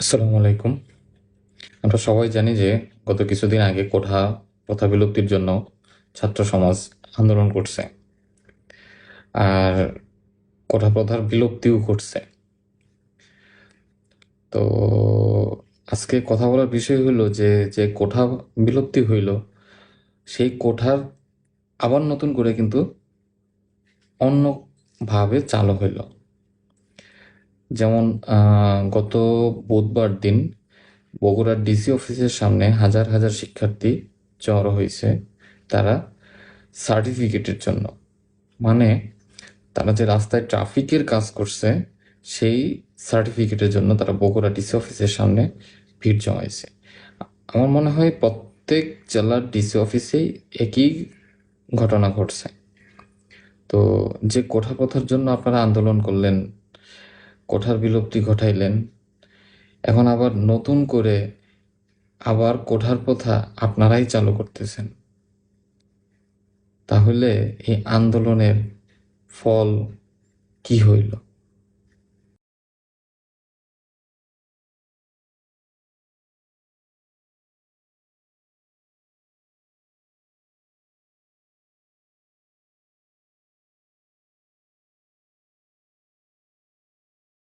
আসসালামু আলাইকুম। আমরা সবাই জানি যে গত কিছুদিন আগে কোঠা প্রথা বিলুপ্তির জন্য ছাত্র সমাজ আন্দোলন করছে, আর কোঠা প্রথার বিলুপ্তিও ঘটছে। তো আজকে কথা বলার বিষয় হলো যে যে কোঠা বিলুপ্তি হইল, সেই কোঠার আবার নতুন করে কিন্তু অন্যভাবে চালু হইল। যেমন গত বুধবার দিন বগুড়ার ডিসি অফিসের সামনে হাজার হাজার শিক্ষার্থী জড়ো হয়েছে তারা সার্টিফিকেটের জন্য। মানে তারা যে রাস্তায় ট্রাফিকের কাজ করছে, সেই সার্টিফিকেটের জন্য তারা বগুড়া ডিসি অফিসের সামনে ভিড় জমাইছে। আমার মনে হয় প্রত্যেক জেলার ডিসি অফিসেই একই ঘটনা ঘটছে। তো যে কোঠা প্রথার জন্য আপনারা আন্দোলন করলেন, কোঠার বিলুপ্তি ঘটাইলেন, এখন আবার নতুন করে আবার কোঠার প্রথা আপনারাই চালু করতেছেন। তাহলে এই আন্দোলনের ফল কি হইল?